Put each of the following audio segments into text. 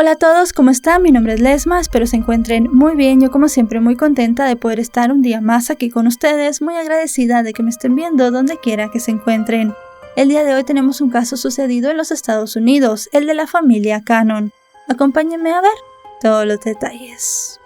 Hola a todos, ¿cómo están? Mi nombre es Lesma, espero se encuentren muy bien. Yo como siempre muy contenta de poder estar un día más aquí con ustedes, muy agradecida de que me estén viendo donde quiera que se encuentren. El día de hoy tenemos un caso sucedido en los Estados Unidos, el de la familia Cannon. Acompáñenme a ver todos los detalles.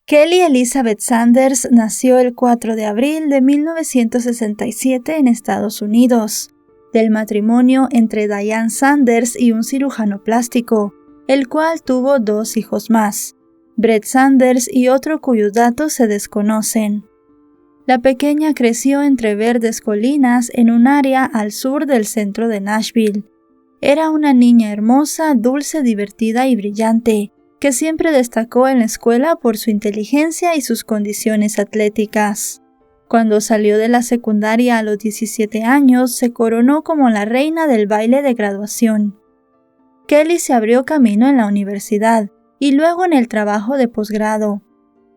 Kelly Elizabeth Sanders nació el 4 de abril de 1967 en Estados Unidos, del matrimonio entre Diane Sanders y un cirujano plástico, el cual tuvo 2 hijos más, Brett Sanders y otro cuyos datos se desconocen. La pequeña creció entre verdes colinas en un área al sur del centro de Nashville. Era una niña hermosa, dulce, divertida y brillante, que siempre destacó en la escuela por su inteligencia y sus condiciones atléticas. Cuando salió de la secundaria a los 17 años, se coronó como la reina del baile de graduación. Kelly se abrió camino en la universidad y luego en el trabajo de posgrado.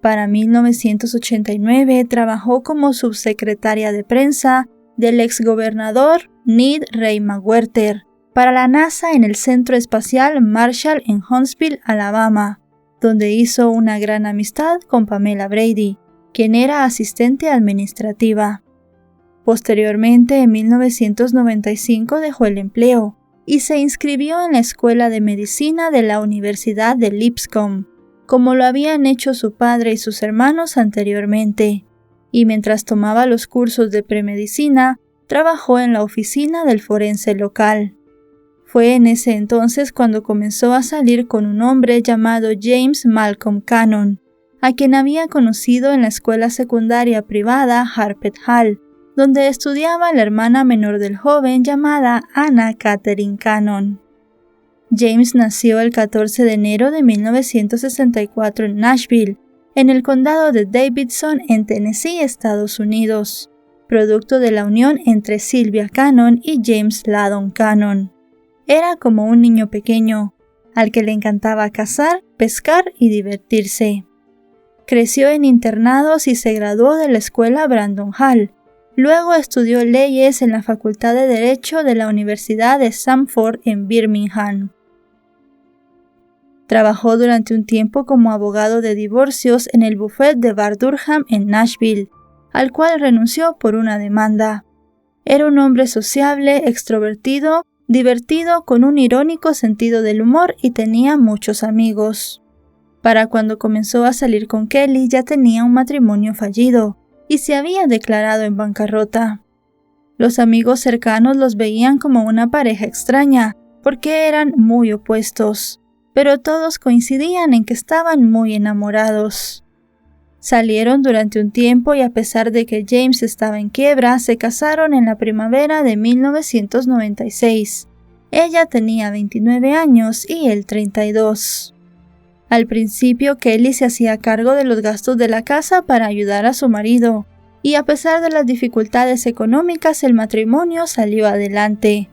Para 1989 trabajó como subsecretaria de prensa del exgobernador Ned Raymawerter para la NASA en el Centro Espacial Marshall en Huntsville, Alabama, donde hizo una gran amistad con Pamela Brady, quien era asistente administrativa. Posteriormente, en 1995 dejó el empleo y se inscribió en la Escuela de Medicina de la Universidad de Lipscomb, como lo habían hecho su padre y sus hermanos anteriormente, y mientras tomaba los cursos de premedicina, trabajó en la oficina del forense local. Fue en ese entonces cuando comenzó a salir con un hombre llamado James Malcolm Cannon, a quien había conocido en la escuela secundaria privada Harpeth Hall, donde estudiaba la hermana menor del joven llamada Anna Catherine Cannon. James nació el 14 de enero de 1964 en Nashville, en el condado de Davidson, en Tennessee, Estados Unidos, producto de la unión entre Sylvia Cannon y James Ladon Cannon. Era como un niño pequeño, al que le encantaba cazar, pescar y divertirse. Creció en internados y se graduó de la escuela Brandon Hall. Luego estudió leyes en la Facultad de Derecho de la Universidad de Samford en Birmingham. Trabajó durante un tiempo como abogado de divorcios en el bufete de Bar Durham en Nashville, al cual renunció por una demanda. Era un hombre sociable, extrovertido, divertido, con un irónico sentido del humor y tenía muchos amigos. Para cuando comenzó a salir con Kelly ya tenía un matrimonio fallido y se había declarado en bancarrota. Los amigos cercanos los veían como una pareja extraña porque eran muy opuestos, pero todos coincidían en que estaban muy enamorados. Salieron durante un tiempo y a pesar de que James estaba en quiebra, se casaron en la primavera de 1996. Ella tenía 29 años y él 32. Al principio, Kelly se hacía cargo de los gastos de la casa para ayudar a su marido, y a pesar de las dificultades económicas, el matrimonio salió adelante.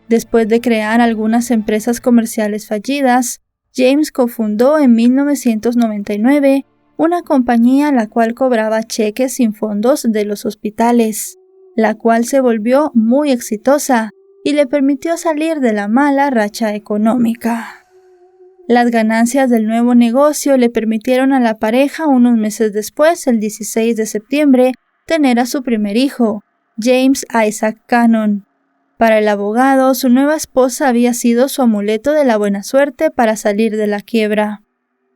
Después de crear algunas empresas comerciales fallidas, James cofundó en 1999 una compañía la cual cobraba cheques sin fondos de los hospitales, la cual se volvió muy exitosa y le permitió salir de la mala racha económica. Las ganancias del nuevo negocio le permitieron a la pareja unos meses después, el 16 de septiembre, tener a su primer hijo, James Isaac Cannon. Para el abogado, su nueva esposa había sido su amuleto de la buena suerte para salir de la quiebra.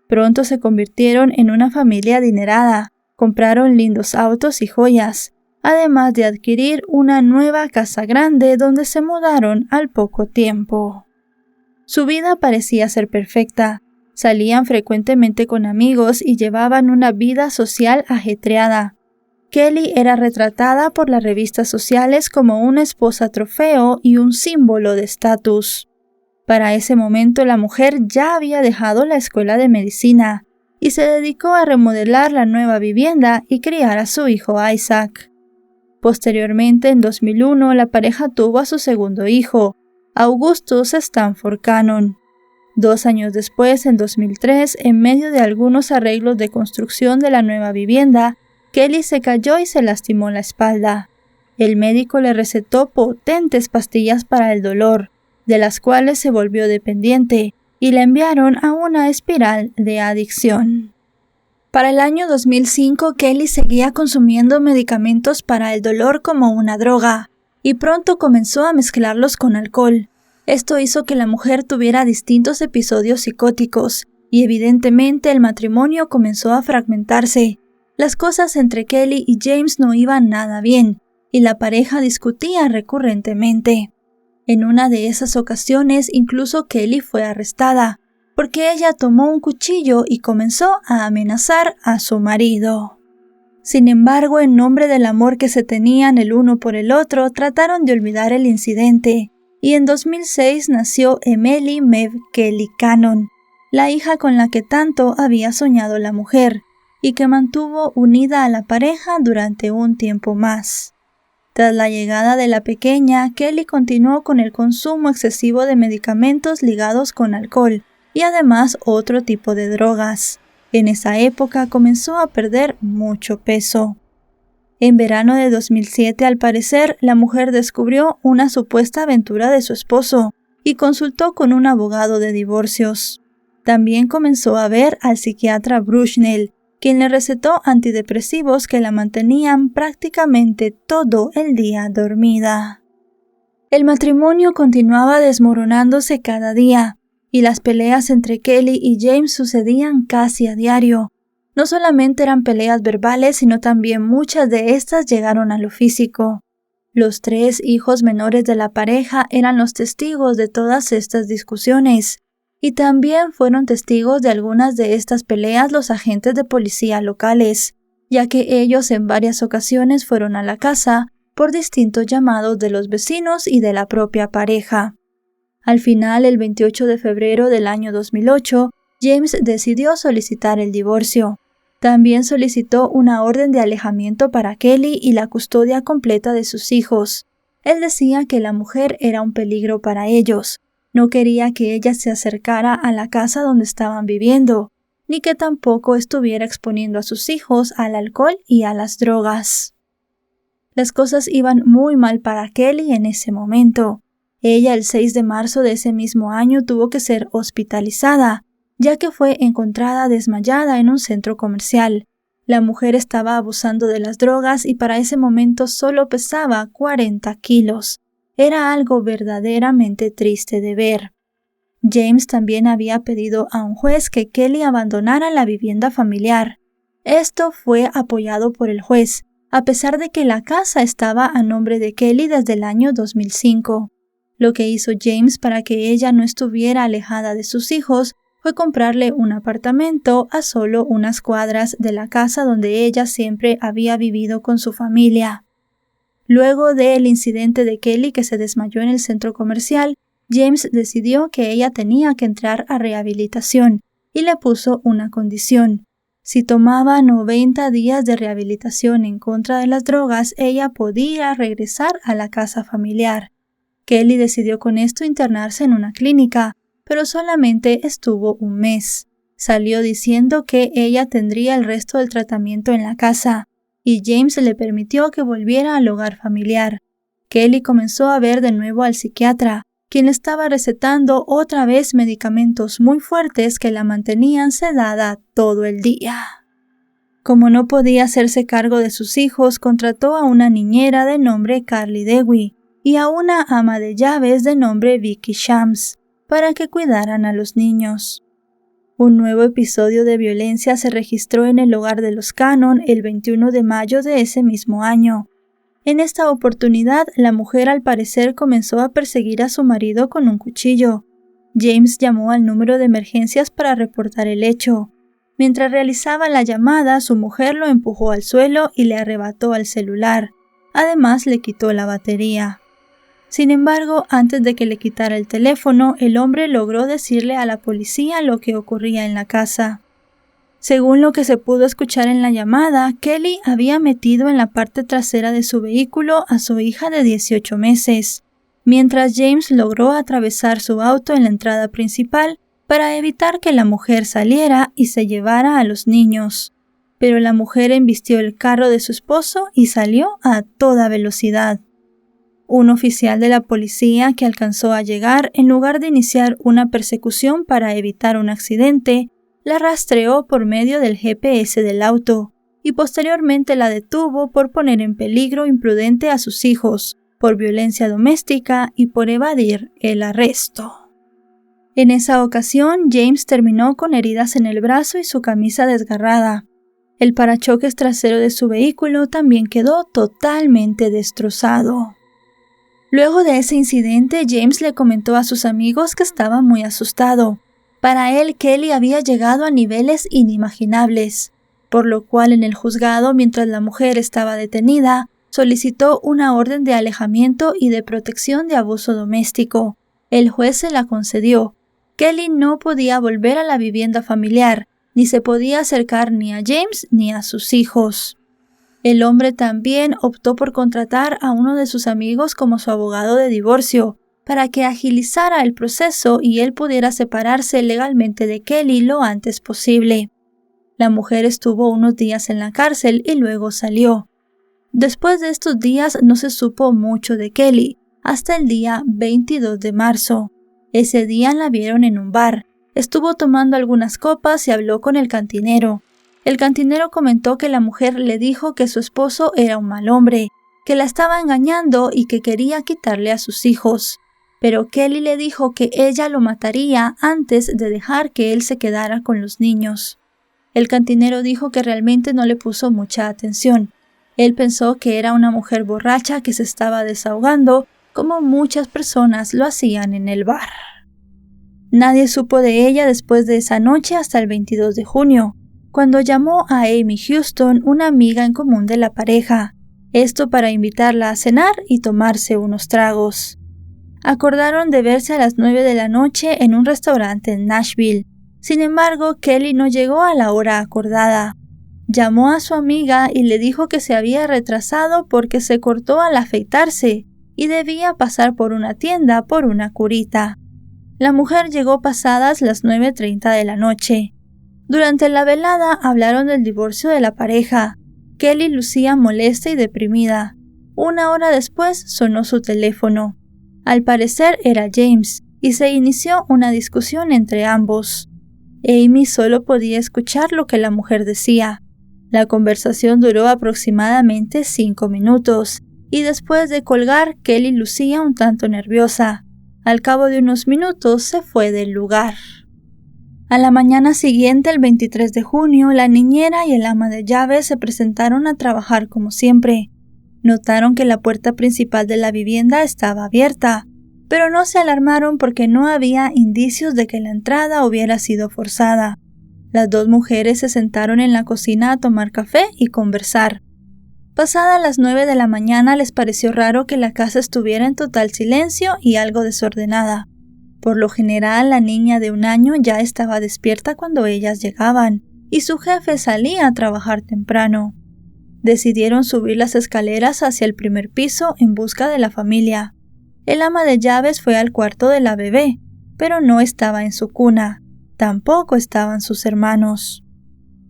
Pronto se convirtieron en una familia adinerada, compraron lindos autos y joyas, además de adquirir una nueva casa grande donde se mudaron al poco tiempo. Su vida parecía ser perfecta, salían frecuentemente con amigos y llevaban una vida social ajetreada. Kelly era retratada por las revistas sociales como una esposa trofeo y un símbolo de estatus. Para ese momento la mujer ya había dejado la escuela de medicina y se dedicó a remodelar la nueva vivienda y criar a su hijo Isaac. Posteriormente, en 2001, la pareja tuvo a su segundo hijo, Augustus Stanford Cannon. 2 años después, en 2003, en medio de algunos arreglos de construcción de la nueva vivienda, Kelly se cayó y se lastimó la espalda. El médico le recetó potentes pastillas para el dolor, de las cuales se volvió dependiente, y la enviaron a una espiral de adicción. Para el año 2005, Kelly seguía consumiendo medicamentos para el dolor como una droga, y pronto comenzó a mezclarlos con alcohol. Esto hizo que la mujer tuviera distintos episodios psicóticos, y evidentemente el matrimonio comenzó a fragmentarse. Las cosas entre Kelly y James no iban nada bien, y la pareja discutía recurrentemente. En una de esas ocasiones, incluso Kelly fue arrestada, porque ella tomó un cuchillo y comenzó a amenazar a su marido. Sin embargo, en nombre del amor que se tenían el uno por el otro, trataron de olvidar el incidente, y en 2006 nació Emily Maeve Kelly Cannon, la hija con la que tanto había soñado la mujer, y que mantuvo unida a la pareja durante un tiempo más. Tras la llegada de la pequeña, Kelly continuó con el consumo excesivo de medicamentos ligados con alcohol y además otro tipo de drogas. En esa época comenzó a perder mucho peso. En verano de 2007, al parecer, la mujer descubrió una supuesta aventura de su esposo y consultó con un abogado de divorcios. También comenzó a ver al psiquiatra Bushnell, quien le recetó antidepresivos que la mantenían prácticamente todo el día dormida. El matrimonio continuaba desmoronándose cada día, y las peleas entre Kelly y James sucedían casi a diario. No solamente eran peleas verbales, sino también muchas de estas llegaron a lo físico. Los 3 hijos menores de la pareja eran los testigos de todas estas discusiones. Y también fueron testigos de algunas de estas peleas los agentes de policía locales, ya que ellos en varias ocasiones fueron a la casa por distintos llamados de los vecinos y de la propia pareja. Al final, el 28 de febrero del año 2008, James decidió solicitar el divorcio. También solicitó una orden de alejamiento para Kelly y la custodia completa de sus hijos. Él decía que la mujer era un peligro para ellos. No quería que ella se acercara a la casa donde estaban viviendo, ni que tampoco estuviera exponiendo a sus hijos al alcohol y a las drogas. Las cosas iban muy mal para Kelly en ese momento. Ella el 6 de marzo de ese mismo año tuvo que ser hospitalizada, ya que fue encontrada desmayada en un centro comercial. La mujer estaba abusando de las drogas y para ese momento solo pesaba 40 kilos. Era algo verdaderamente triste de ver. James también había pedido a un juez que Kelly abandonara la vivienda familiar. Esto fue apoyado por el juez, a pesar de que la casa estaba a nombre de Kelly desde el año 2005. Lo que hizo James para que ella no estuviera alejada de sus hijos fue comprarle un apartamento a solo unas cuadras de la casa donde ella siempre había vivido con su familia. Luego del incidente de Kelly que se desmayó en el centro comercial, James decidió que ella tenía que entrar a rehabilitación y le puso una condición. Si tomaba 90 días de rehabilitación en contra de las drogas, ella podía regresar a la casa familiar. Kelly decidió con esto internarse en una clínica, pero solamente estuvo un mes. Salió diciendo que ella tendría el resto del tratamiento en la casa, y James le permitió que volviera al hogar familiar. Kelly comenzó a ver de nuevo al psiquiatra, quien le estaba recetando otra vez medicamentos muy fuertes que la mantenían sedada todo el día. Como no podía hacerse cargo de sus hijos, contrató a una niñera de nombre Carly Dewey y a una ama de llaves de nombre Vicky Shams para que cuidaran a los niños. Un nuevo episodio de violencia se registró en el hogar de los Cannon el 21 de mayo de ese mismo año. En esta oportunidad, la mujer al parecer comenzó a perseguir a su marido con un cuchillo. James llamó al número de emergencias para reportar el hecho. Mientras realizaba la llamada, su mujer lo empujó al suelo y le arrebató el celular. Además, le quitó la batería. Sin embargo, antes de que le quitara el teléfono, el hombre logró decirle a la policía lo que ocurría en la casa. Según lo que se pudo escuchar en la llamada, Kelly había metido en la parte trasera de su vehículo a su hija de 18 meses, mientras James logró atravesar su auto en la entrada principal para evitar que la mujer saliera y se llevara a los niños. Pero la mujer embistió el carro de su esposo y salió a toda velocidad. Un oficial de la policía que alcanzó a llegar, en lugar de iniciar una persecución para evitar un accidente, la rastreó por medio del GPS del auto y posteriormente la detuvo por poner en peligro imprudente a sus hijos, por violencia doméstica y por evadir el arresto. En esa ocasión, James terminó con heridas en el brazo y su camisa desgarrada. El parachoques trasero de su vehículo también quedó totalmente destrozado. Luego de ese incidente, James le comentó a sus amigos que estaba muy asustado. Para él, Kelly había llegado a niveles inimaginables, por lo cual en el juzgado, mientras la mujer estaba detenida, solicitó una orden de alejamiento y de protección de abuso doméstico. El juez se la concedió. Kelly no podía volver a la vivienda familiar, ni se podía acercar ni a James ni a sus hijos. El hombre también optó por contratar a uno de sus amigos como su abogado de divorcio, para que agilizara el proceso y él pudiera separarse legalmente de Kelly lo antes posible. La mujer estuvo unos días en la cárcel y luego salió. Después de estos días no se supo mucho de Kelly, hasta el día 22 de marzo. Ese día la vieron en un bar. Estuvo tomando algunas copas y habló con el cantinero. El cantinero comentó que la mujer le dijo que su esposo era un mal hombre, que la estaba engañando y que quería quitarle a sus hijos. Pero Kelly le dijo que ella lo mataría antes de dejar que él se quedara con los niños. El cantinero dijo que realmente no le puso mucha atención. Él pensó que era una mujer borracha que se estaba desahogando, como muchas personas lo hacían en el bar. Nadie supo de ella después de esa noche hasta el 22 de junio, cuando llamó a Amy Houston, una amiga en común de la pareja, esto para invitarla a cenar y tomarse unos tragos. Acordaron de verse a las 9 de la noche en un restaurante en Nashville. Sin embargo, Kelly no llegó a la hora acordada. Llamó a su amiga y le dijo que se había retrasado porque se cortó al afeitarse y debía pasar por una tienda por una curita. La mujer llegó pasadas las 9:30 de la noche. Durante la velada hablaron del divorcio de la pareja. Kelly lucía molesta y deprimida. Una hora después sonó su teléfono. Al parecer era James, y se inició una discusión entre ambos. Amy solo podía escuchar lo que la mujer decía. La conversación duró aproximadamente 5 minutos, y después de colgar, Kelly lucía un tanto nerviosa. Al cabo de unos minutos se fue del lugar. A la mañana siguiente, el 23 de junio, la niñera y el ama de llaves se presentaron a trabajar como siempre. Notaron que la puerta principal de la vivienda estaba abierta, pero no se alarmaron porque no había indicios de que la entrada hubiera sido forzada. Las dos mujeres se sentaron en la cocina a tomar café y conversar. Pasadas las 9 de la mañana les pareció raro que la casa estuviera en total silencio y algo desordenada. Por lo general, la niña de 1 año ya estaba despierta cuando ellas llegaban, y su jefe salía a trabajar temprano. Decidieron subir las escaleras hacia el primer piso en busca de la familia. El ama de llaves fue al cuarto de la bebé, pero no estaba en su cuna. Tampoco estaban sus hermanos.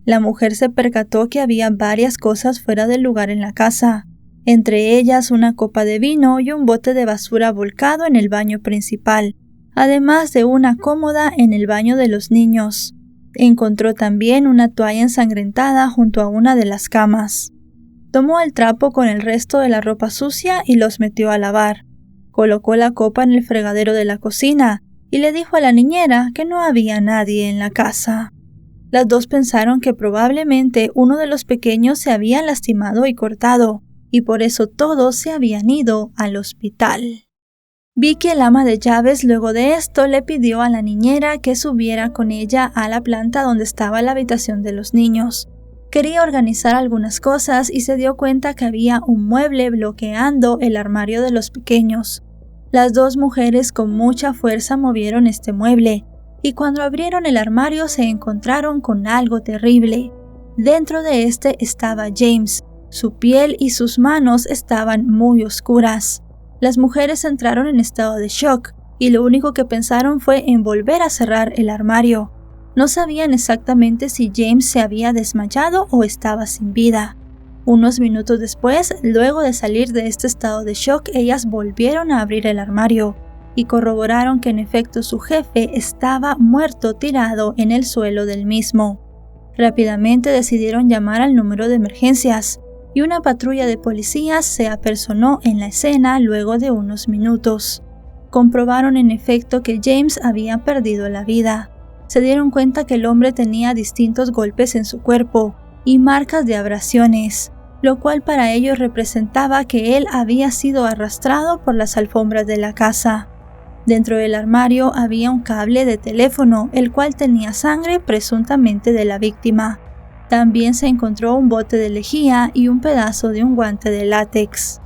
La mujer se percató que había varias cosas fuera del lugar en la casa, entre ellas una copa de vino y un bote de basura volcado en el baño principal, además de una cómoda en el baño de los niños. Encontró también una toalla ensangrentada junto a una de las camas. Tomó el trapo con el resto de la ropa sucia y los metió a lavar. Colocó la copa en el fregadero de la cocina y le dijo a la niñera que no había nadie en la casa. Las dos pensaron que probablemente uno de los pequeños se había lastimado y cortado, y por eso todos se habían ido al hospital. Vicky, el ama de llaves, luego de esto le pidió a la niñera que subiera con ella a la planta donde estaba la habitación de los niños. Quería organizar algunas cosas y se dio cuenta que había un mueble bloqueando el armario de los pequeños. Las dos mujeres con mucha fuerza movieron este mueble, y cuando abrieron el armario se encontraron con algo terrible. Dentro de este estaba James. Su piel y sus manos estaban muy oscuras. Las mujeres entraron en estado de shock, y lo único que pensaron fue en volver a cerrar el armario. No sabían exactamente si James se había desmayado o estaba sin vida. Unos minutos después, luego de salir de este estado de shock, ellas volvieron a abrir el armario y corroboraron que en efecto su jefe estaba muerto tirado en el suelo del mismo. Rápidamente decidieron llamar al número de emergencias y una patrulla de policías se apersonó en la escena luego de unos minutos. Comprobaron en efecto que James había perdido la vida. Se dieron cuenta que el hombre tenía distintos golpes en su cuerpo y marcas de abrasiones, lo cual para ellos representaba que él había sido arrastrado por las alfombras de la casa. Dentro del armario había un cable de teléfono, el cual tenía sangre presuntamente de la víctima. También se encontró un bote de lejía y un pedazo de un guante de látex.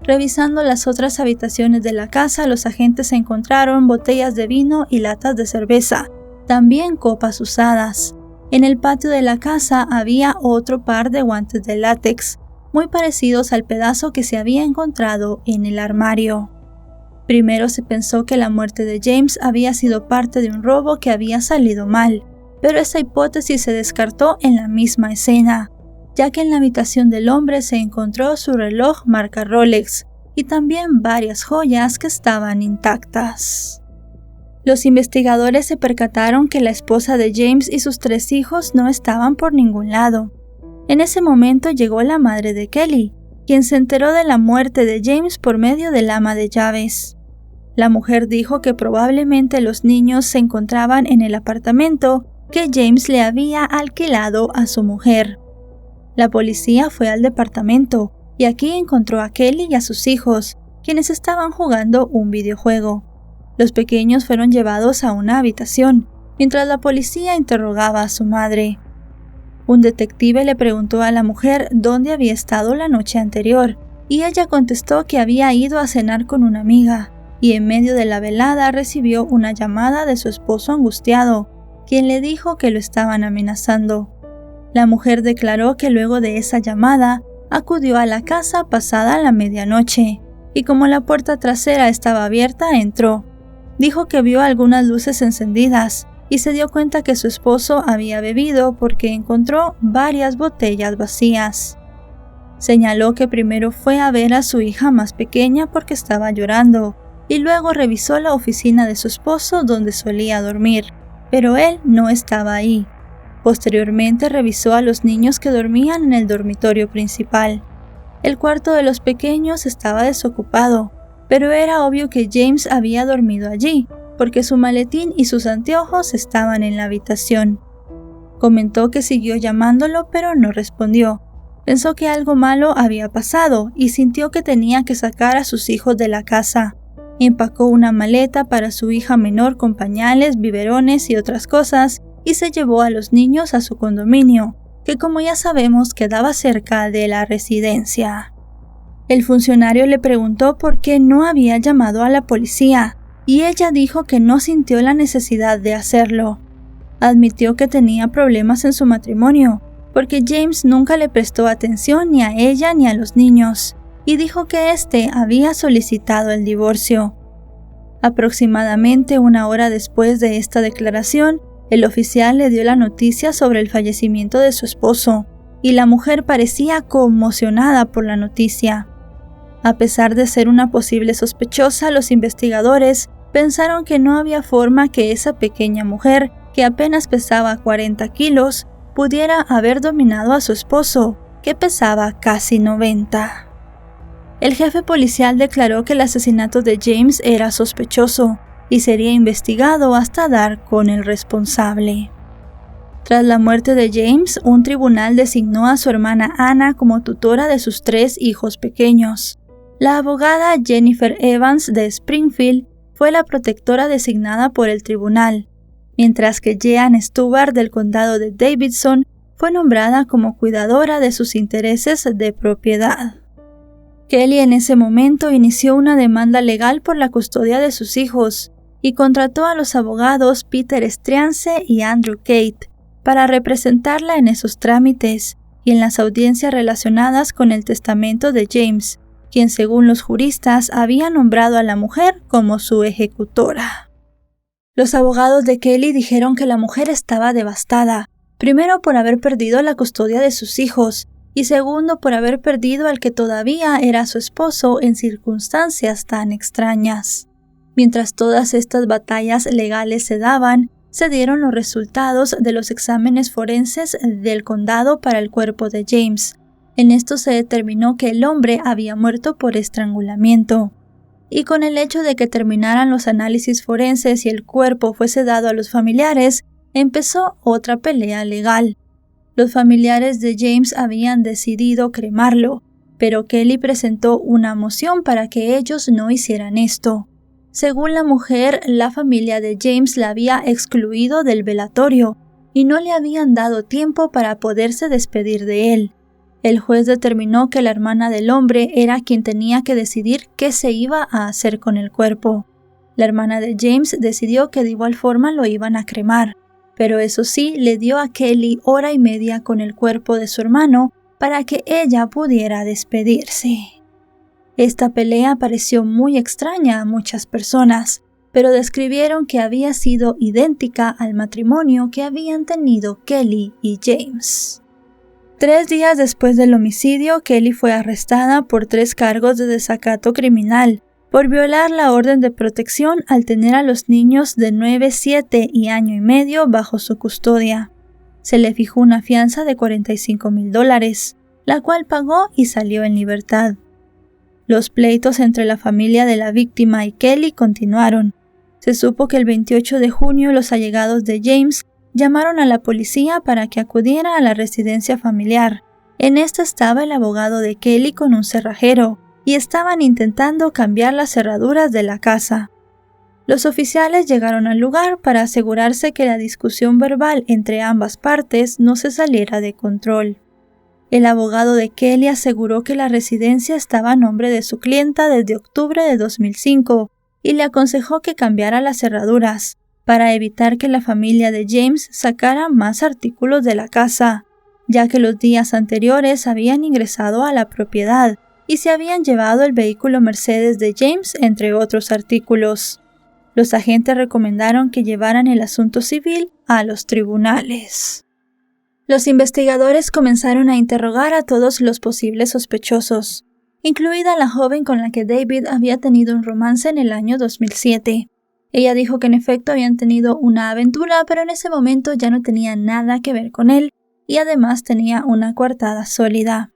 Revisando las otras habitaciones de la casa, los agentes encontraron botellas de vino y latas de cerveza, también copas usadas. En el patio de la casa había otro par de guantes de látex, muy parecidos al pedazo que se había encontrado en el armario. Primero se pensó que la muerte de James había sido parte de un robo que había salido mal, pero esa hipótesis se descartó en la misma escena, ya que en la habitación del hombre se encontró su reloj marca Rolex y también varias joyas que estaban intactas. Los investigadores se percataron que la esposa de James y sus 3 hijos no estaban por ningún lado. En ese momento llegó la madre de Kelly, quien se enteró de la muerte de James por medio del ama de llaves. La mujer dijo que probablemente los niños se encontraban en el apartamento que James le había alquilado a su mujer. La policía fue al departamento y aquí encontró a Kelly y a sus hijos, quienes estaban jugando un videojuego. Los pequeños fueron llevados a una habitación, mientras la policía interrogaba a su madre. Un detective le preguntó a la mujer dónde había estado la noche anterior, y ella contestó que había ido a cenar con una amiga, y en medio de la velada recibió una llamada de su esposo angustiado, quien le dijo que lo estaban amenazando. La mujer declaró que luego de esa llamada, acudió a la casa pasada la medianoche, y como la puerta trasera estaba abierta, entró. Dijo que vio algunas luces encendidas y se dio cuenta que su esposo había bebido porque encontró varias botellas vacías. Señaló que primero fue a ver a su hija más pequeña porque estaba llorando y luego revisó la oficina de su esposo donde solía dormir, pero él no estaba ahí. Posteriormente revisó a los niños que dormían en el dormitorio principal. El cuarto de los pequeños estaba desocupado, pero era obvio que James había dormido allí, porque su maletín y sus anteojos estaban en la habitación. Comentó que siguió llamándolo, pero no respondió. Pensó que algo malo había pasado y sintió que tenía que sacar a sus hijos de la casa. Empacó una maleta para su hija menor con pañales, biberones y otras cosas, y se llevó a los niños a su condominio, que como ya sabemos quedaba cerca de la residencia. El funcionario le preguntó por qué no había llamado a la policía, y ella dijo que no sintió la necesidad de hacerlo. Admitió que tenía problemas en su matrimonio, porque James nunca le prestó atención ni a ella ni a los niños, y dijo que éste había solicitado el divorcio. Aproximadamente 1 hora después de esta declaración, el oficial le dio la noticia sobre el fallecimiento de su esposo, y la mujer parecía conmocionada por la noticia. A pesar de ser una posible sospechosa, los investigadores pensaron que no había forma que esa pequeña mujer, que apenas pesaba 40 kilos, pudiera haber dominado a su esposo, que pesaba casi 90. El jefe policial declaró que el asesinato de James era sospechoso y sería investigado hasta dar con el responsable. Tras la muerte de James, un tribunal designó a su hermana Anna como tutora de sus 3 hijos pequeños. La abogada Jennifer Evans de Springfield fue la protectora designada por el tribunal, mientras que Jean Stewart del condado de Davidson fue nombrada como cuidadora de sus intereses de propiedad. Kelly en ese momento inició una demanda legal por la custodia de sus hijos y contrató a los abogados Peter Striance y Andrew Kate para representarla en esos trámites y en las audiencias relacionadas con el testamento de James, quien según los juristas había nombrado a la mujer como su ejecutora. Los abogados de Kelly dijeron que la mujer estaba devastada, primero por haber perdido la custodia de sus hijos y segundo por haber perdido al que todavía era su esposo en circunstancias tan extrañas. Mientras todas estas batallas legales se daban, se dieron los resultados de los exámenes forenses del condado para el cuerpo de James. En esto se determinó que el hombre había muerto por estrangulamiento. Y con el hecho de que terminaran los análisis forenses y el cuerpo fuese dado a los familiares, empezó otra pelea legal. Los familiares de James habían decidido cremarlo, pero Kelly presentó una moción para que ellos no hicieran esto. Según la mujer, la familia de James la había excluido del velatorio y no le habían dado tiempo para poderse despedir de él. El juez determinó que la hermana del hombre era quien tenía que decidir qué se iba a hacer con el cuerpo. La hermana de James decidió que de igual forma lo iban a cremar, pero eso sí, le dio a Kelly 1 hora y media con el cuerpo de su hermano para que ella pudiera despedirse. Esta pelea pareció muy extraña a muchas personas, pero describieron que había sido idéntica al matrimonio que habían tenido Kelly y James. 3 días después del homicidio, Kelly fue arrestada por 3 cargos de desacato criminal, por violar la orden de protección al tener a los niños de 9, 7 y año y medio bajo su custodia. Se le fijó una fianza de $45,000, la cual pagó y salió en libertad. Los pleitos entre la familia de la víctima y Kelly continuaron. Se supo que el 28 de junio los allegados de James llamaron a la policía para que acudiera a la residencia familiar. En esta estaba el abogado de Kelly con un cerrajero, y estaban intentando cambiar las cerraduras de la casa. Los oficiales llegaron al lugar para asegurarse que la discusión verbal entre ambas partes no se saliera de control. El abogado de Kelly aseguró que la residencia estaba a nombre de su clienta desde octubre de 2005 y le aconsejó que cambiara las cerraduras para evitar que la familia de James sacara más artículos de la casa, ya que los días anteriores habían ingresado a la propiedad y se habían llevado el vehículo Mercedes de James, entre otros artículos. Los agentes recomendaron que llevaran el asunto civil a los tribunales. Los investigadores comenzaron a interrogar a todos los posibles sospechosos, incluida la joven con la que David había tenido un romance en el año 2007. Ella dijo que en efecto habían tenido una aventura, pero en ese momento ya no tenía nada que ver con él y además tenía una coartada sólida.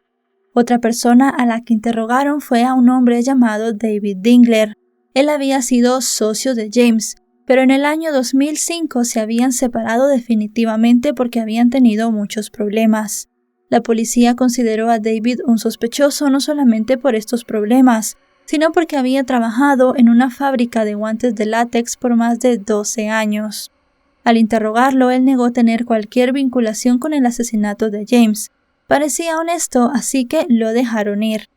Otra persona a la que interrogaron fue a un hombre llamado David Dingler. Él había sido socio de James, pero en el año 2005 se habían separado definitivamente porque habían tenido muchos problemas. La policía consideró a David un sospechoso no solamente por estos problemas, sino porque había trabajado en una fábrica de guantes de látex por más de 12 años. Al interrogarlo, él negó tener cualquier vinculación con el asesinato de James. Parecía honesto, así que lo dejaron ir.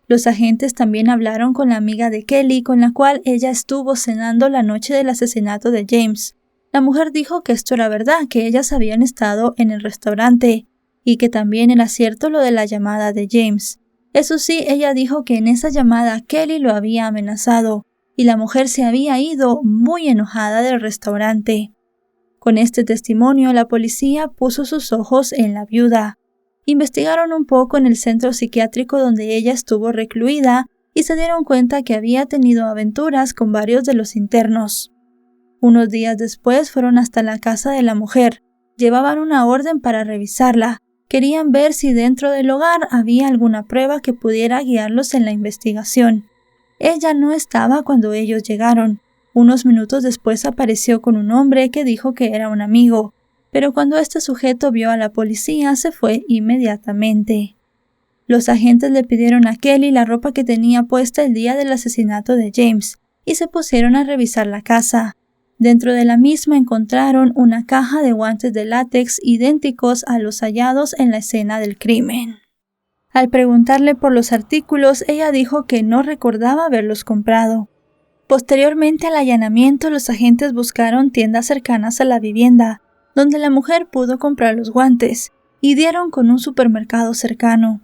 Los agentes también hablaron con la amiga de Kelly, con la cual ella estuvo cenando la noche del asesinato de James. La mujer dijo que esto era verdad, que ellas habían estado en el restaurante, y que también era cierto lo de la llamada de James. Eso sí, ella dijo que en esa llamada Kelly lo había amenazado, y la mujer se había ido muy enojada del restaurante. Con este testimonio, la policía puso sus ojos en la viuda. Investigaron un poco en el centro psiquiátrico donde ella estuvo recluida y se dieron cuenta que había tenido aventuras con varios de los internos. Unos días después fueron hasta la casa de la mujer. Llevaban una orden para revisarla. Querían ver si dentro del hogar había alguna prueba que pudiera guiarlos en la investigación. Ella no estaba cuando ellos llegaron. Unos minutos después apareció con un hombre que dijo que era un amigo, pero cuando este sujeto vio a la policía se fue inmediatamente. Los agentes le pidieron a Kelly la ropa que tenía puesta el día del asesinato de James y se pusieron a revisar la casa. Dentro de la misma encontraron una caja de guantes de látex idénticos a los hallados en la escena del crimen. Al preguntarle por los artículos, ella dijo que no recordaba haberlos comprado. Posteriormente al allanamiento, los agentes buscaron tiendas cercanas a la vivienda, donde la mujer pudo comprar los guantes, y dieron con un supermercado cercano.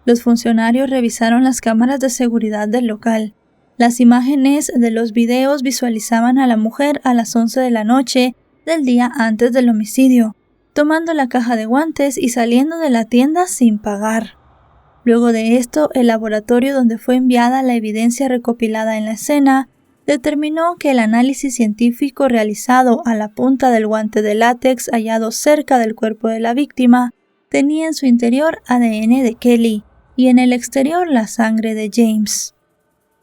Los funcionarios revisaron las cámaras de seguridad del local. Las imágenes de los videos visualizaban a la mujer a las 11 de la noche del día antes del homicidio, tomando la caja de guantes y saliendo de la tienda sin pagar. Luego de esto, el laboratorio donde fue enviada la evidencia recopilada en la escena determinó que el análisis científico realizado a la punta del guante de látex hallado cerca del cuerpo de la víctima tenía en su interior ADN de Kelly y en el exterior la sangre de James.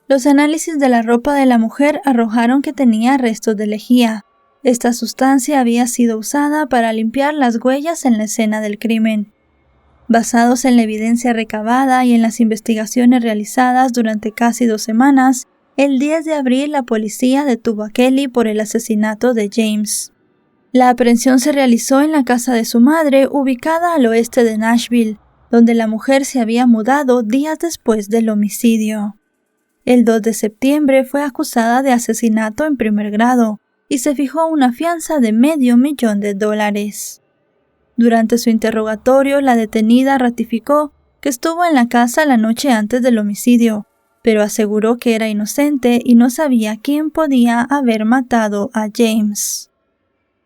Los análisis de la ropa de la mujer arrojaron que tenía restos de lejía. Esta sustancia había sido usada para limpiar las huellas en la escena del crimen. Basados en la evidencia recabada y en las investigaciones realizadas durante casi 2 semanas, el 10 de abril la policía detuvo a Kelly por el asesinato de James. La aprehensión se realizó en la casa de su madre, ubicada al oeste de Nashville, donde la mujer se había mudado días después del homicidio. El 2 de septiembre fue acusada de asesinato en primer grado y se fijó una fianza de $500,000. Durante su interrogatorio, la detenida ratificó que estuvo en la casa la noche antes del homicidio, pero aseguró que era inocente y no sabía quién podía haber matado a James.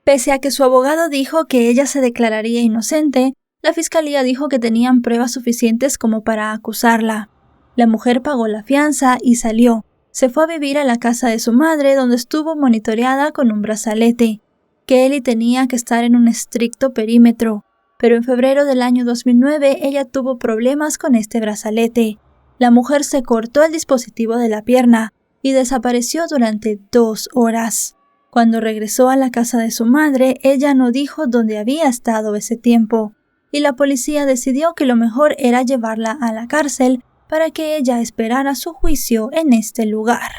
Pese a que su abogado dijo que ella se declararía inocente, la fiscalía dijo que tenían pruebas suficientes como para acusarla. La mujer pagó la fianza y salió. Se fue a vivir a la casa de su madre, donde estuvo monitoreada con un brazalete. Kelly tenía que estar en un estricto perímetro, pero en febrero del año 2009 ella tuvo problemas con este brazalete. La mujer se cortó el dispositivo de la pierna y desapareció durante 2 horas. Cuando regresó a la casa de su madre, ella no dijo dónde había estado ese tiempo, y la policía decidió que lo mejor era llevarla a la cárcel para que ella esperara su juicio en este lugar.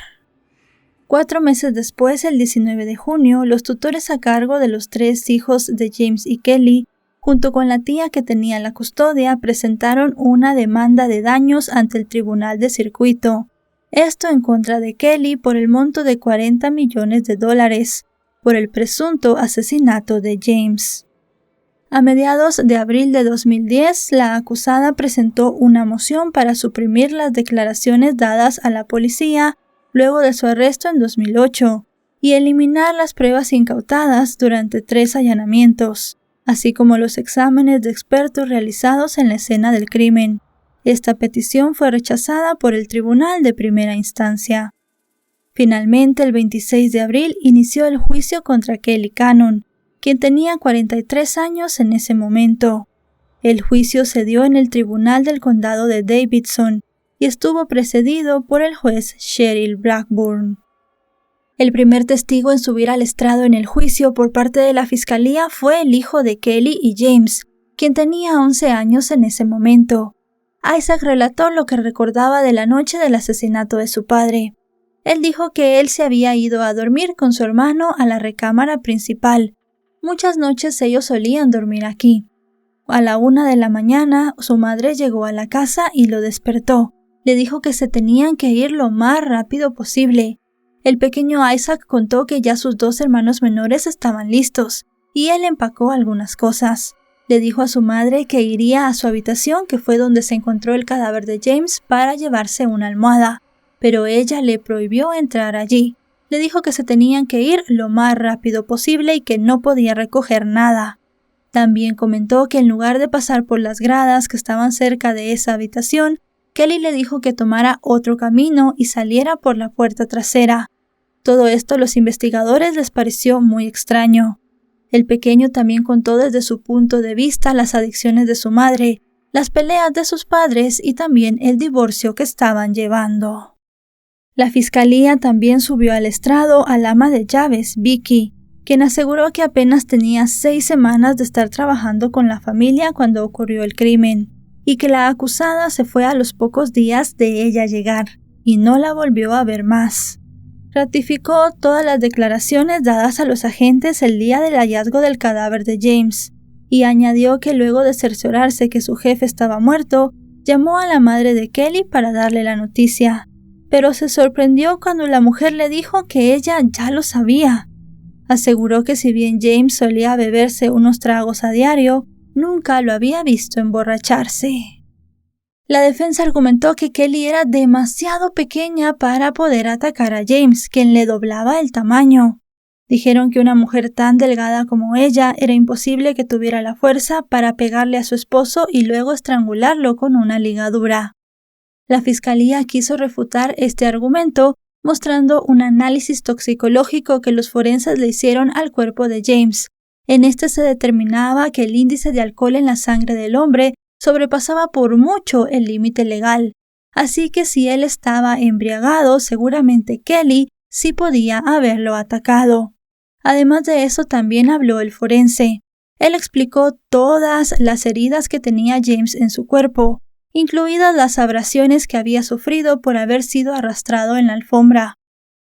4 meses después, el 19 de junio, los tutores a cargo de los 3 hijos de James y Kelly, junto con la tía que tenía la custodia, presentaron una demanda de daños ante el tribunal de circuito. Esto en contra de Kelly por el monto de $40 millones por el presunto asesinato de James. A mediados de abril de 2010, la acusada presentó una moción para suprimir las declaraciones dadas a la policía luego de su arresto en 2008 y eliminar las pruebas incautadas durante 3 allanamientos, así como los exámenes de expertos realizados en la escena del crimen. Esta petición fue rechazada por el tribunal de primera instancia. Finalmente, el 26 de abril inició el juicio contra Kelly Cannon, quien tenía 43 años en ese momento. El juicio se dio en el Tribunal del Condado de Davidson y estuvo precedido por el juez Cheryl Blackburn. El primer testigo en subir al estrado en el juicio por parte de la fiscalía fue el hijo de Kelly y James, quien tenía 11 años en ese momento. Isaac relató lo que recordaba de la noche del asesinato de su padre. Él dijo que él se había ido a dormir con su hermano a la recámara principal. Muchas noches ellos solían dormir aquí. A la 1 de la mañana, su madre llegó a la casa y lo despertó. Le dijo que se tenían que ir lo más rápido posible. El pequeño Isaac contó que ya sus 2 hermanos menores estaban listos, y él empacó algunas cosas. Le dijo a su madre que iría a su habitación, que fue donde se encontró el cadáver de James, para llevarse una almohada, pero ella le prohibió entrar allí. Le dijo que se tenían que ir lo más rápido posible y que no podía recoger nada. También comentó que en lugar de pasar por las gradas que estaban cerca de esa habitación, Kelly le dijo que tomara otro camino y saliera por la puerta trasera. Todo esto a los investigadores les pareció muy extraño. El pequeño también contó desde su punto de vista las adicciones de su madre, las peleas de sus padres y también el divorcio que estaban llevando. La fiscalía también subió al estrado al ama de llaves, Vicky, quien aseguró que apenas tenía 6 semanas de estar trabajando con la familia cuando ocurrió el crimen, y que la acusada se fue a los pocos días de ella llegar, y no la volvió a ver más. Ratificó todas las declaraciones dadas a los agentes el día del hallazgo del cadáver de James, y añadió que luego de cerciorarse que su jefe estaba muerto, llamó a la madre de Kelly para darle la noticia, pero se sorprendió cuando la mujer le dijo que ella ya lo sabía. Aseguró que si bien James solía beberse unos tragos a diario, nunca lo había visto emborracharse. La defensa argumentó que Kelly era demasiado pequeña para poder atacar a James, quien le doblaba el tamaño. Dijeron que una mujer tan delgada como ella era imposible que tuviera la fuerza para pegarle a su esposo y luego estrangularlo con una ligadura. La fiscalía quiso refutar este argumento, mostrando un análisis toxicológico que los forenses le hicieron al cuerpo de James. En este se determinaba que el índice de alcohol en la sangre del hombre sobrepasaba por mucho el límite legal, así que si él estaba embriagado, seguramente Kelly sí podía haberlo atacado. Además de eso, también habló el forense. Él explicó todas las heridas que tenía James en su cuerpo, incluidas las abrasiones que había sufrido por haber sido arrastrado en la alfombra.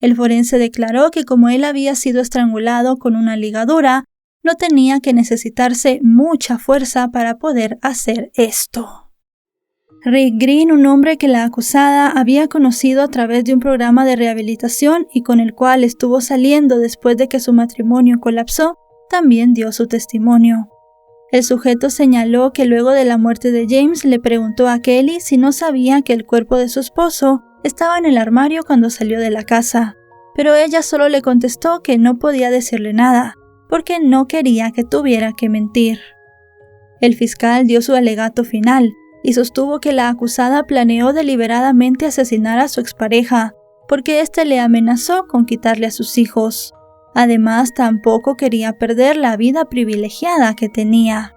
El forense declaró que como él había sido estrangulado con una ligadura, no tenía que necesitarse mucha fuerza para poder hacer esto. Rick Green, un hombre que la acusada había conocido a través de un programa de rehabilitación y con el cual estuvo saliendo después de que su matrimonio colapsó, también dio su testimonio. El sujeto señaló que luego de la muerte de James le preguntó a Kelly si no sabía que el cuerpo de su esposo estaba en el armario cuando salió de la casa, pero ella solo le contestó que no podía decirle nada, porque no quería que tuviera que mentir. El fiscal dio su alegato final y sostuvo que la acusada planeó deliberadamente asesinar a su expareja, porque éste le amenazó con quitarle a sus hijos. Además, tampoco quería perder la vida privilegiada que tenía.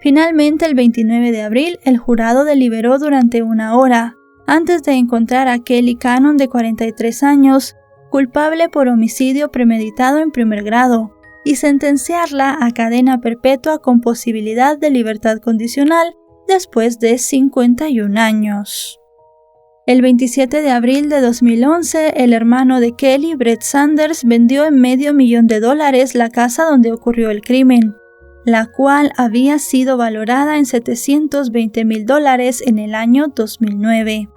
Finalmente, el 29 de abril, el jurado deliberó durante 1 hora, antes de encontrar a Kelly Cannon, de 43 años, culpable por homicidio premeditado en primer grado, y sentenciarla a cadena perpetua con posibilidad de libertad condicional después de 51 años. El 27 de abril de 2011, el hermano de Kelly, Brett Sanders, vendió en $500,000 la casa donde ocurrió el crimen, la cual había sido valorada en $720,000 en el año 2009.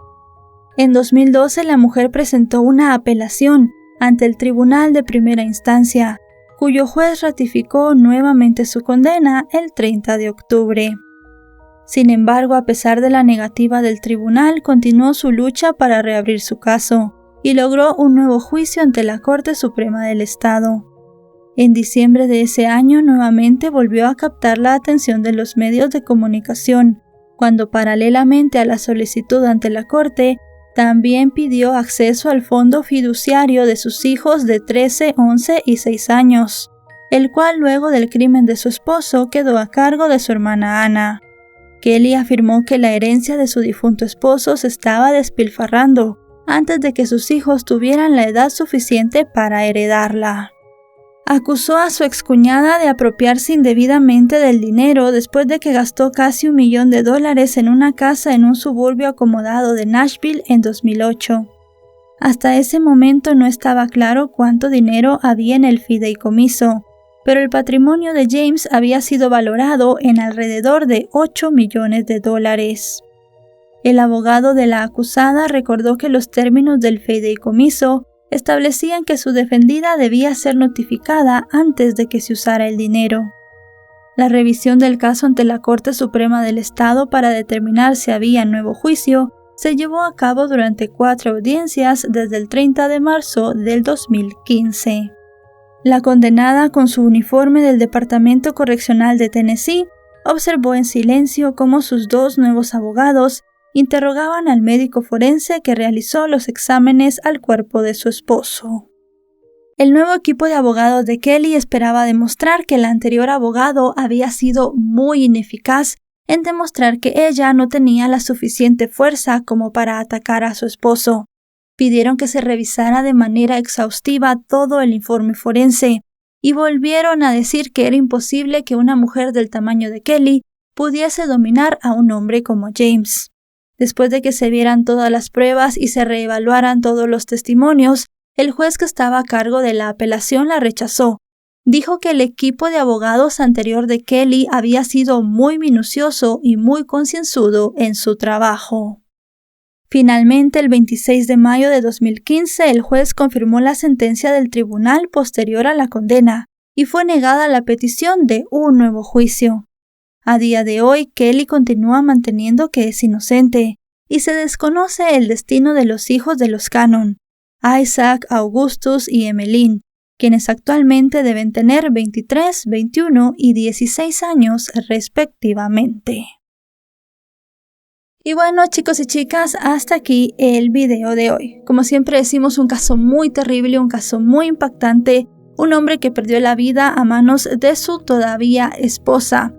En 2012, la mujer presentó una apelación ante el Tribunal de Primera Instancia, cuyo juez ratificó nuevamente su condena el 30 de octubre. Sin embargo, a pesar de la negativa del tribunal, continuó su lucha para reabrir su caso y logró un nuevo juicio ante la Corte Suprema del Estado. En diciembre de ese año, nuevamente volvió a captar la atención de los medios de comunicación, cuando paralelamente a la solicitud ante la Corte, también pidió acceso al fondo fiduciario de sus hijos de 13, 11 y 6 años, el cual luego del crimen de su esposo quedó a cargo de su hermana Anna. Kelly afirmó que la herencia de su difunto esposo se estaba despilfarrando antes de que sus hijos tuvieran la edad suficiente para heredarla. Acusó a su excuñada de apropiarse indebidamente del dinero después de que gastó casi $1 millón en una casa en un suburbio acomodado de Nashville en 2008. Hasta ese momento no estaba claro cuánto dinero había en el fideicomiso, pero el patrimonio de James había sido valorado en alrededor de $8 millones. El abogado de la acusada recordó que los términos del fideicomiso establecían que su defendida debía ser notificada antes de que se usara el dinero. La revisión del caso ante la Corte Suprema del Estado para determinar si había nuevo juicio se llevó a cabo durante 4 audiencias desde el 30 de marzo del 2015. La condenada, con su uniforme del Departamento Correccional de Tennessee, observó en silencio cómo sus 2 nuevos abogados interrogaban al médico forense que realizó los exámenes al cuerpo de su esposo. El nuevo equipo de abogados de Kelly esperaba demostrar que el anterior abogado había sido muy ineficaz en demostrar que ella no tenía la suficiente fuerza como para atacar a su esposo. Pidieron que se revisara de manera exhaustiva todo el informe forense y volvieron a decir que era imposible que una mujer del tamaño de Kelly pudiese dominar a un hombre como James. Después de que se vieran todas las pruebas y se reevaluaran todos los testimonios, el juez que estaba a cargo de la apelación la rechazó. Dijo que el equipo de abogados anterior de Kelly había sido muy minucioso y muy concienzudo en su trabajo. Finalmente, el 26 de mayo de 2015, el juez confirmó la sentencia del tribunal posterior a la condena y fue negada la petición de un nuevo juicio. A día de hoy, Kelly continúa manteniendo que es inocente, y se desconoce el destino de los hijos de los Cannon, Isaac, Augustus y Emmeline, quienes actualmente deben tener 23, 21 y 16 años respectivamente. Y bueno, chicos y chicas, hasta aquí el video de hoy. Como siempre decimos, un caso muy terrible, un caso muy impactante, un hombre que perdió la vida a manos de su todavía esposa.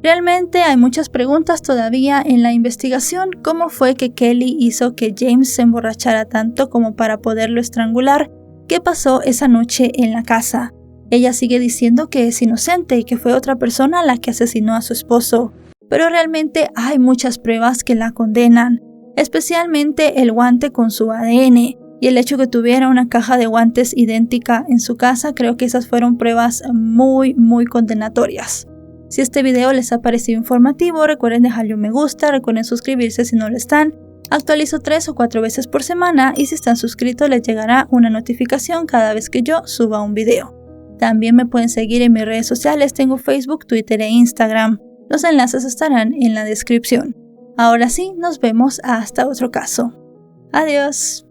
Realmente hay muchas preguntas todavía en la investigación. ¿Cómo fue que Kelly hizo que James se emborrachara tanto como para poderlo estrangular? ¿Qué pasó esa noche en la casa? Ella sigue diciendo que es inocente y que fue otra persona la que asesinó a su esposo. Pero realmente hay muchas pruebas que la condenan, especialmente el guante con su ADN y el hecho que tuviera una caja de guantes idéntica en su casa. Creo que esas fueron pruebas muy condenatorias. Si este video les ha parecido informativo, recuerden dejarle un me gusta, recuerden suscribirse si no lo están. Actualizo 3 o 4 veces por semana y si están suscritos les llegará una notificación cada vez que yo suba un video. También me pueden seguir en mis redes sociales, tengo Facebook, Twitter e Instagram. Los enlaces estarán en la descripción. Ahora sí, nos vemos hasta otro caso. Adiós.